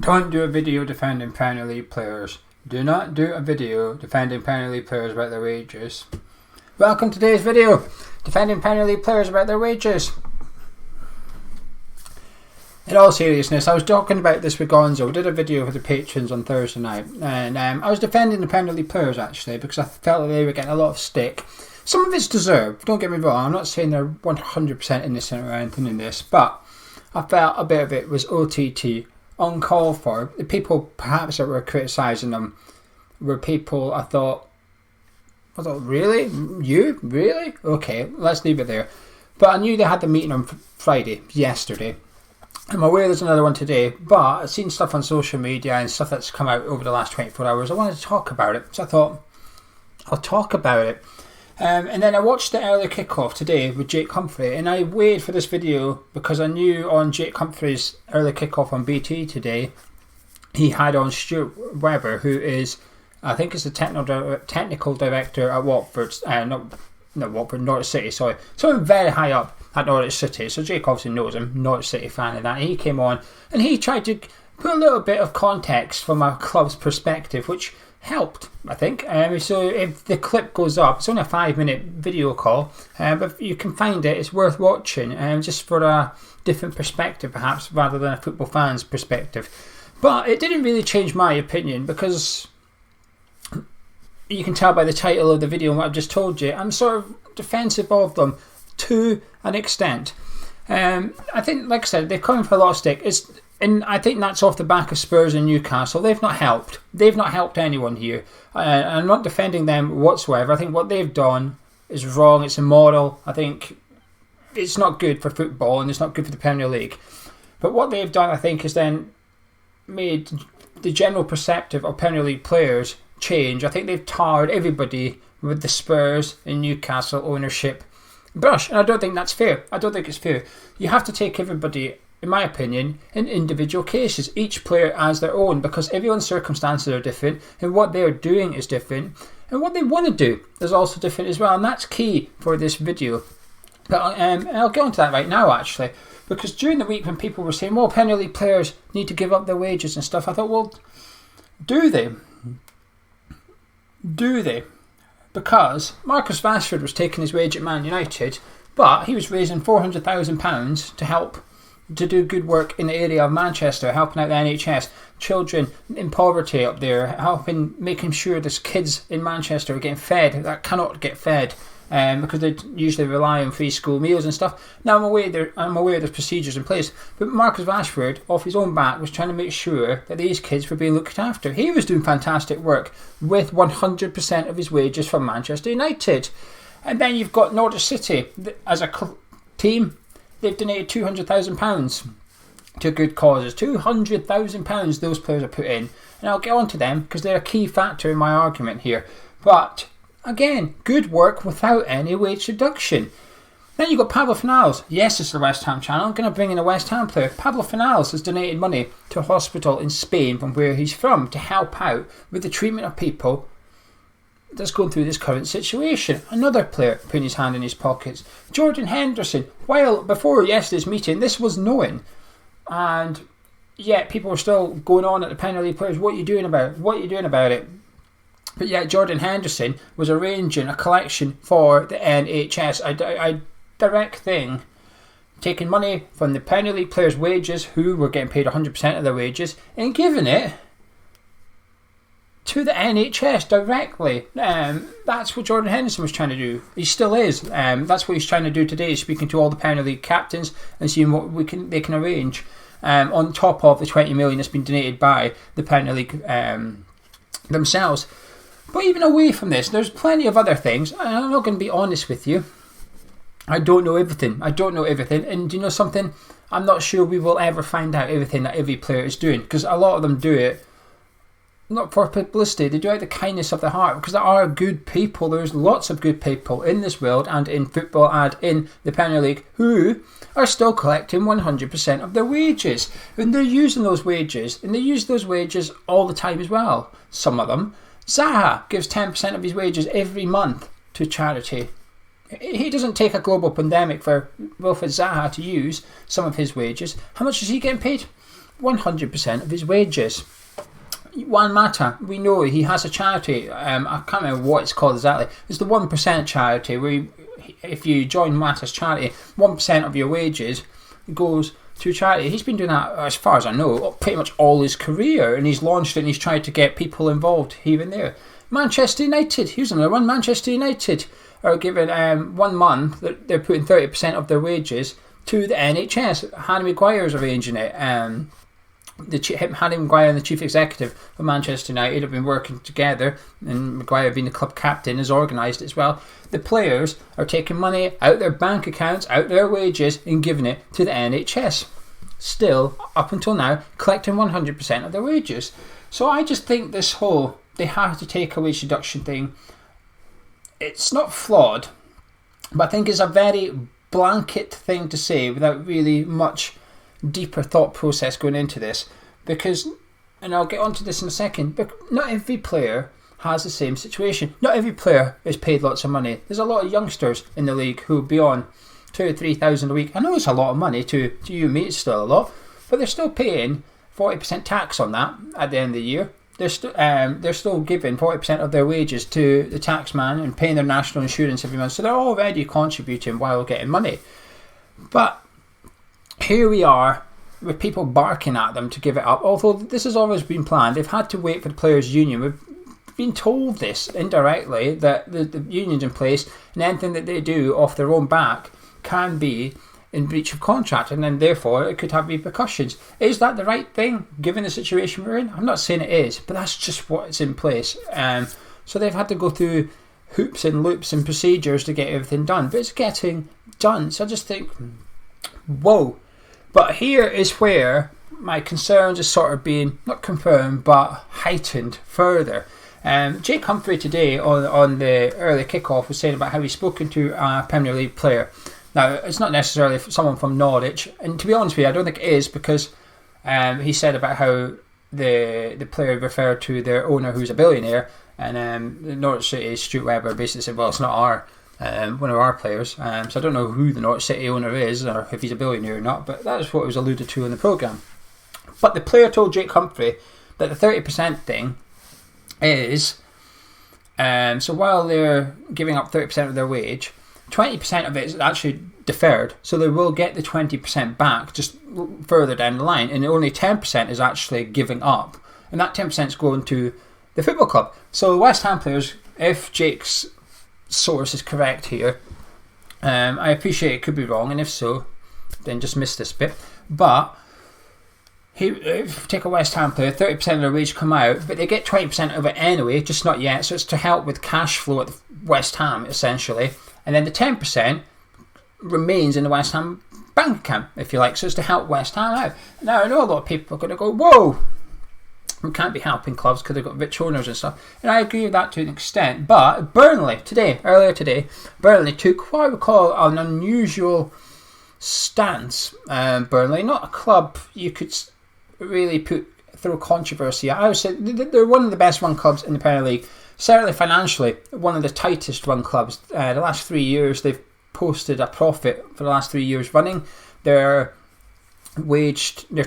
Don't do a video defending Premier League players. Do not do a video defending Premier League players about their wages. Welcome to today's video, defending Premier League players about their wages. In all seriousness, I was talking about this with Gonzo. We did a video for the patrons on Thursday night, and I was defending the Premier League players actually because I felt that they were getting a lot of stick. Some of it's deserved, don't get me wrong. I'm not saying they're 100% innocent or anything in this, but I felt a bit of it was OTT, uncalled for. The people perhaps that were criticising them were people I thought, really? You? Really? Okay, let's leave it there. But I knew they had the meeting on Friday, yesterday. I'm aware there's another one today, but I've seen stuff on social media and stuff that's come out over the last 24 hours. I wanted to talk about it, so I thought I'll talk about it. And then I watched the early kickoff today with Jake Humphrey, and I waited for this video because I knew on Jake Humphrey's early kickoff on BT today, he had on Stuart Webber, who is, I think, is the technical director at Watford, not Watford, Norwich City. Sorry, someone very high up at Norwich City. So Jake obviously knows him, Norwich City fan of that. And he came on and he tried to put a little bit of context from our club's perspective, which helped, I think. So if the clip goes up, it's only a 5-minute video call, but if you can find it, it's worth watching, just for a different perspective perhaps, rather than a football fan's perspective. But it didn't really change my opinion, because you can tell by the title of the video and what I've just told you, I'm sort of defensive of them to an extent. I think, like I said, they've come for a lot of stick. And I think that's off the back of Spurs and Newcastle. They've not helped. They've not helped anyone here. I'm not defending them whatsoever. I think what they've done is wrong. It's immoral. I think it's not good for football and it's not good for the Premier League. But what they've done, I think, is then made the general perspective of Premier League players change. I think they've tarred everybody with the Spurs and Newcastle ownership brush. And I don't think that's fair. I don't think it's fair. You have to take everybody, in my opinion, in individual cases. Each player as their own, because everyone's circumstances are different and what they're doing is different and what they want to do is also different as well, and that's key for this video. But I'll get onto that right now actually, because during the week when people were saying, well, Premier League players need to give up their wages and stuff, I thought, well, do they? Do they? Because Marcus Rashford was taking his wage at Man United, but he was raising £400,000 to help to do good work in the area of Manchester, helping out the NHS, children in poverty up there, making sure there's kids in Manchester are getting fed that cannot get fed, because they usually rely on free school meals and stuff. Now I'm aware there's procedures in place, but Marcus Rashford, off his own back, was trying to make sure that these kids were being looked after. He was doing fantastic work with 100% of his wages from Manchester United. And then you've got Norwich City as a team. They've donated £200,000 to good causes. £200,000 those players are put in. And I'll get on to them because they're a key factor in my argument here. But again, good work without any wage reduction. Then you've got Pablo Fornals. Yes, it's the West Ham channel. I'm going to bring in a West Ham player. Pablo Fornals has donated money to a hospital in Spain from where he's from to help out with the treatment of people that's going through this current situation. Another player putting his hand in his pockets. Jordan Henderson. While before yesterday's meeting, this was known, and yet people were still going on at the Premier League players. What are you doing about it? What are you doing about it? But yet Jordan Henderson was arranging a collection for the NHS, a direct thing, taking money from the Premier League players' wages, who were getting paid 100% of their wages, and giving it to the NHS directly. That's what Jordan Henderson was trying to do. He still is. That's what he's trying to do today, speaking to all the Premier League captains and seeing what they can arrange, on top of the 20 million that's been donated by the Premier League themselves. But even away from this, there's plenty of other things, and I'm not going to be honest with you. I don't know everything. And you know something? I'm not sure we will ever find out everything that every player is doing, because a lot of them do it not for publicity. They do it out of the kindness of their heart, because there are good people. There's lots of good people in this world and in football and in the Premier League who are still collecting 100% of their wages, and they're using those wages, and they use those wages all the time as well. Some of them. Zaha gives 10% of his wages every month to charity. He doesn't take a global pandemic for Wilfried Zaha to use some of his wages. How much is he getting paid? 100% of his wages. Juan Mata, we know he has a charity. I can't remember what it's called exactly. It's the 1% charity, where if you join Mata's charity, 1% of your wages goes to charity. He's been doing that, as far as I know, pretty much all his career, and he's launched it and he's tried to get people involved here and there. Manchester United, here's another one. Manchester United are given 1 month, they're putting 30% of their wages to the NHS. Harry Maguire's arranging it. Harry Maguire and the chief executive of Manchester United have been working together, and Maguire being the club captain has organised it as well. The players are taking money out their bank accounts, out their wages, and giving it to the NHS. Still, up until now, collecting 100% of their wages. So I just think this whole they have to take a wage deduction thing, it's not flawed, but I think it's a very blanket thing to say without really much deeper thought process going into this, because, and I'll get onto this in a second, but not every player has the same situation. Not every player is paid lots of money. There's a lot of youngsters in the league who will be on 2,000 or 3,000 a week. I know it's a lot of money to you and me, it's still a lot, but they're still paying 40% tax on that at the end of the year. They're still giving 40% of their wages to the taxman and paying their national insurance every month, so they're already contributing while getting money. But here we are with people barking at them to give it up, although this has always been planned. They've had to wait for the players' union. We've been told this indirectly, that the union's in place, and anything that they do off their own back can be in breach of contract, and then therefore it could have repercussions. Is that the right thing given the situation we're in? I'm not saying it is, but that's just what's in place. So they've had to go through hoops and loops and procedures to get everything done, but it's getting done. So I just think, whoa. But here is where my concerns are sort of being not confirmed but heightened further. Jake Humphrey today on the early kickoff was saying about how he's spoken to a Premier League player. Now, it's not necessarily someone from Norwich, and to be honest with you, I don't think it is, because he said about how the player referred to their owner, who's a billionaire, and the Norwich City Stuart Webber basically said, well, it's not one of our players. So I don't know who the Norwich City owner is, or if he's a billionaire or not, but that is what was alluded to in the programme. But the player told Jake Humphrey that the 30% thing is, so while they're giving up 30% of their wage, 20% of it is actually deferred, so they will get the 20% back just further down the line, and only 10% is actually giving up, and that 10% is going to the football club. So West Ham players, if Jake's source is correct here, I appreciate it could be wrong, and if so, then just miss this bit, but if you take a West Ham player, 30% of their wage come out, but they get 20% of it anyway, just not yet, so it's to help with cash flow at West Ham essentially. And then the 10% remains in the West Ham bank account, if you like, so it's to help West Ham out. Now, I know a lot of people are going to go, whoa, we can't be helping clubs because they've got rich owners and stuff. And I agree with that to an extent. But Burnley, earlier today, Burnley took what I would call an unusual stance. Burnley, not a club you could really put through controversy. I would say they're one of the best run clubs in the Premier League. Certainly financially, one of the tightest run clubs. The last 3 years, they've posted a profit for the last 3 years running. Their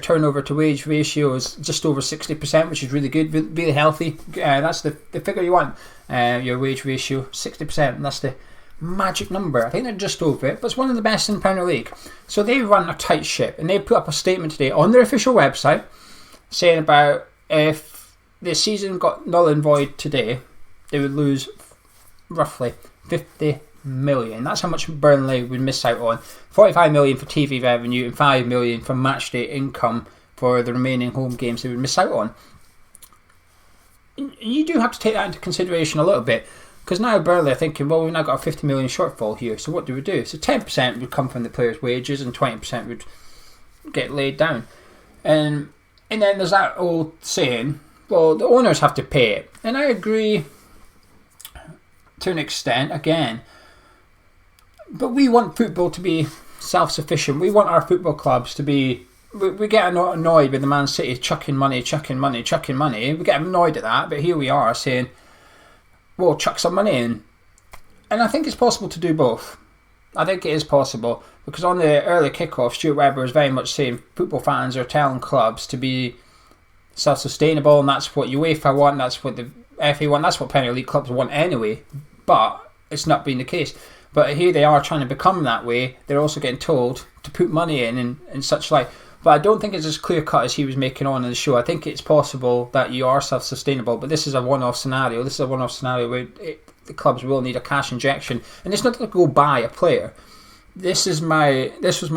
turnover to wage ratio is just over 60%, which is really good, really healthy. That's the figure you want. Your wage ratio, 60%, and that's the magic number. I think they're just over it, but it's one of the best in the Premier League. So they run a tight ship, and they put up a statement today on their official website saying about if the season got null and void today, they would lose roughly 50 million. That's how much Burnley would miss out on. 45 million for TV revenue and 5 million for match day income for the remaining home games they would miss out on. You do have to take that into consideration a little bit, because now Burnley are thinking, well, we've now got a 50 million shortfall here, so what do we do? So 10% would come from the players' wages and 20% would get laid down. And then there's that old saying, well, the owners have to pay it. And I agree to an extent, again. But we want football to be self-sufficient. We want our football clubs to be... We get annoyed with the Man City chucking money. We get annoyed at that, but here we are saying, well, chuck some money in. And I think it's possible to do both. I think it is possible, because on the early kickoff, Stuart Webber was very much saying football fans are telling clubs to be self-sustainable, and that's what UEFA want, that's what the FA want, that's what Premier League clubs want anyway, but it's not been the case. But here they are trying to become that way. They're also getting told to put money in and such like. But I don't think it's as clear cut as he was making on in the show. I think it's possible that you are self-sustainable, but this is a one-off scenario. This is a one-off scenario where the clubs will need a cash injection, and it's not to go buy a player. This was my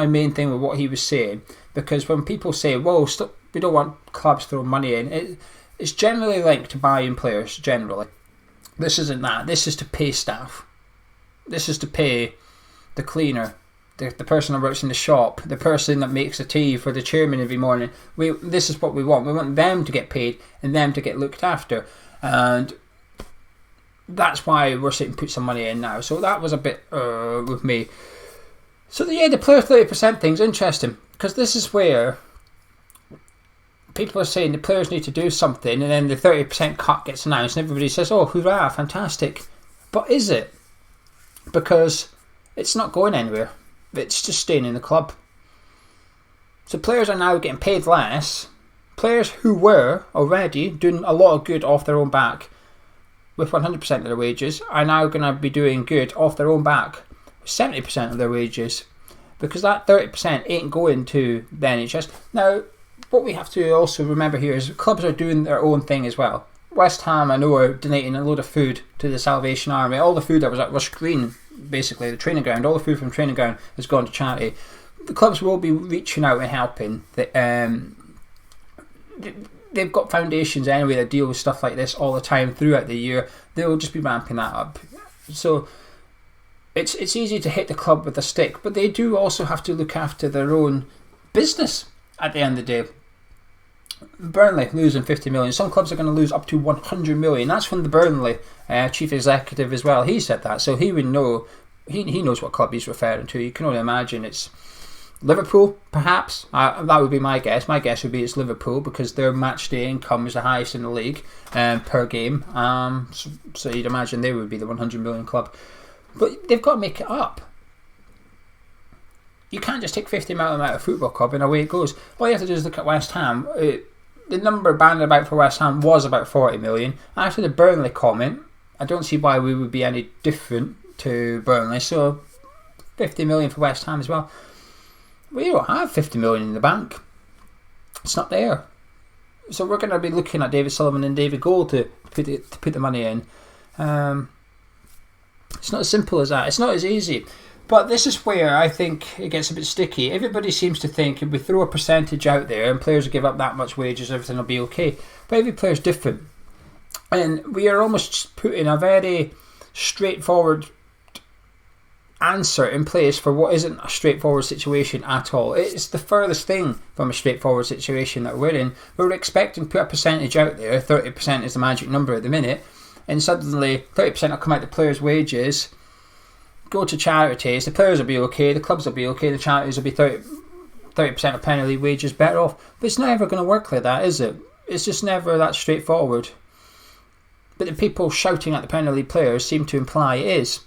main thing with what he was saying, because when people say, "Whoa, stop, we don't want clubs throwing money in," it's generally linked to buying players. Generally, this isn't that. This is to pay staff. This is to pay the cleaner, the person that works in the shop, the person that makes the tea for the chairman every morning. This is what we want. We want them to get paid and them to get looked after, and that's why we're saying put some money in now. So that was a bit with me. So yeah, the player 30% thing's interesting, because this is where people are saying the players need to do something, and then the 30% cut gets announced and everybody says, "Oh, hurrah, fantastic." But is it? Because it's not going anywhere. It's just staying in the club. So players are now getting paid less. Players who were already doing a lot of good off their own back with 100% of their wages are now going to be doing good off their own back with 70% of their wages, because that 30% ain't going to the NHS. Now, what we have to also remember here is clubs are doing their own thing as well. West Ham, I know, are donating a load of food to the Salvation Army. All the food that was at Rush Green, basically the training ground, all the food from training ground has gone to charity. The clubs will be reaching out and helping. They've got foundations anyway that deal with stuff like this all the time throughout the year. They'll just be ramping that up. So it's easy to hit the club with a stick, but they do also have to look after their own business at the end of the day. Burnley losing 50 million. Some clubs are going to lose up to 100 million. That's from the Burnley chief executive as well. He said that, so he would know. He knows what club he's referring to. You can only imagine it's Liverpool, perhaps. That would be my guess. My guess would be it's Liverpool, because their match day income is the highest in the league per game. So you'd imagine they would be the 100 million club. But they've got to make it up. You can't just take 50 million out of a football club and away it goes. All you have to do is look at West Ham. The number banded about for West Ham was about 40 million. After the Burnley comment, I don't see why we would be any different to Burnley. So 50 million for West Ham as well. We don't have 50 million in the bank. It's not there. So we're going to be looking at David Sullivan and David Gold to put the money in. It's not as simple as that. It's not as easy. But this is where I think it gets a bit sticky. Everybody seems to think if we throw a percentage out there and players will give up that much wages, everything will be okay. But every player is different. And we are almost putting a very straightforward answer in place for what isn't a straightforward situation at all. It's the furthest thing from a straightforward situation that we're in. We're expecting to put a percentage out there. 30% is the magic number at the minute. And suddenly 30% will come out the players' wages, go to charities, the players will be okay, the clubs will be okay, the charities will be 30% of Premier League wages better off. But it's never going to work like that, is it? It's just never that straightforward. But the people shouting at the Premier League players seem to imply it is.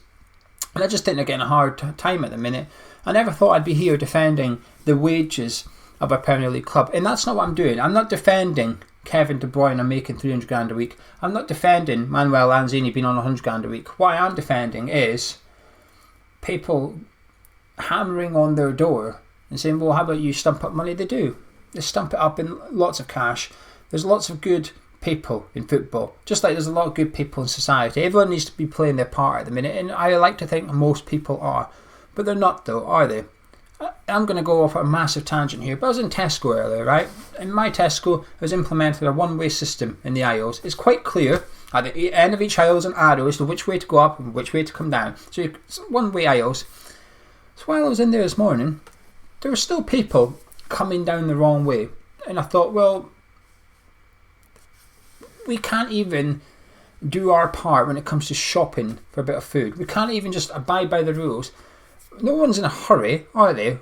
And I just think they're getting a hard time at the minute. I never thought I'd be here defending the wages of a Premier League club. And that's not what I'm doing. I'm not defending Kevin De Bruyne making 300 grand a week. I'm not defending Manuel Lanzini being on 100 grand a week. What I am defending is people hammering on their door and saying, well, how about you stump up money? They do. They stump it up in lots of cash. There's lots of good people in football, just like there's a lot of good people in society. Everyone needs to be playing their part at the minute, and I like to think most people are, but they're not though, are they? I'm going to go off a massive tangent here, but I was in Tesco earlier, right? In my Tesco has implemented a one-way system in the aisles. It's quite clear at the end of each aisle is an arrow as to which way to go up and which way to come down. So it's one-way aisles. So while I was in there this morning, there were still people coming down the wrong way, and I thought, well, we can't even do our part when it comes to shopping for a bit of food. We can't even just abide by the rules. No one's in a hurry, are they?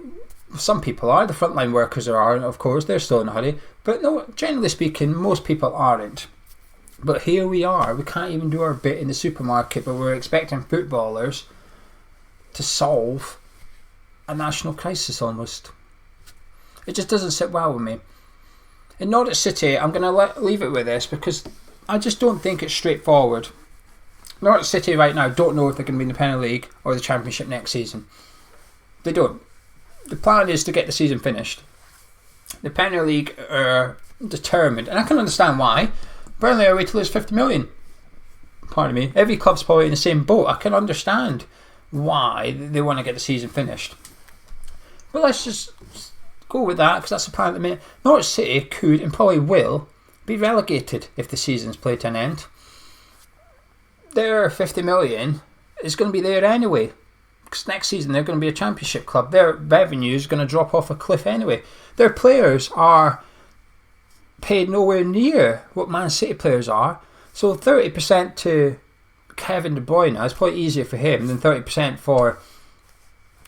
Some people are. The frontline workers are, of course. They're still in a hurry. But no, generally speaking, most people aren't. But here we are. We can't even do our bit in the supermarket, but we're expecting footballers to solve a national crisis almost. It just doesn't sit well with me. In Norwich City, I'm going to leave it with this because I just don't think it's straightforward. Norwich City right now don't know if they're going to be in the Premier League or the Championship next season. They don't. The plan is to get the season finished. The Premier League are determined, and I can understand why. Burnley are waiting to lose 50 million. Pardon me. Every club's probably in the same boat. I can understand why they want to get the season finished. But let's just go with that, because that's the plan at the minute. Norwich City could, and probably will, be relegated if the season's played to an end. Their 50 million is going to be there anyway, because next season they're going to be a Championship club. Their revenue is going to drop off a cliff anyway. Their players are paid nowhere near what Man City players are. So 30% to Kevin De Bruyne is probably easier for him than 30% for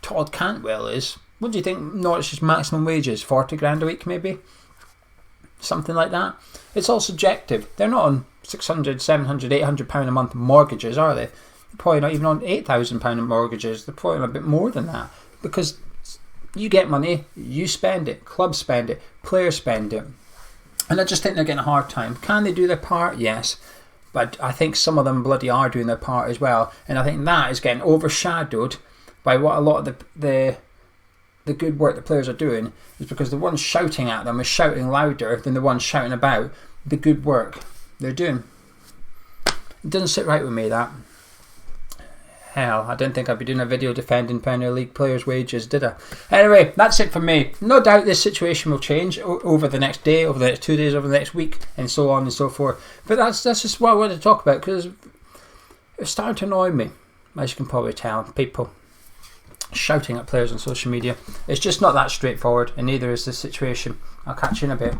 Todd Cantwell is. What do you think Norwich's maximum wage is? 40 grand a week maybe? Something like that. It's all subjective. They're not on 600, 700, 800 pound a month mortgages, are they? They're probably not even on 8,000 pound mortgages. They're probably on a bit more than that. Because you get money, you spend it, clubs spend it, players spend it. And I just think they're getting a hard time. Can they do their part? Yes. But I think some of them bloody are doing their part as well. And I think that is getting overshadowed by what a lot of the good work the players are doing, is because the ones shouting at them are shouting louder than the ones shouting about the good work they're doing. It doesn't sit right with me, that. Hell, I didn't think I'd be doing a video defending Premier League players' wages, did I? Anyway, that's it for me. No doubt this situation will change over the next day, over the next 2 days, over the next week, and so on and so forth. But that's just what I wanted to talk about, because it's starting to annoy me, as you can probably tell. People shouting at players on social media. It's just not that straightforward, and neither is the situation. I'll catch you in a bit.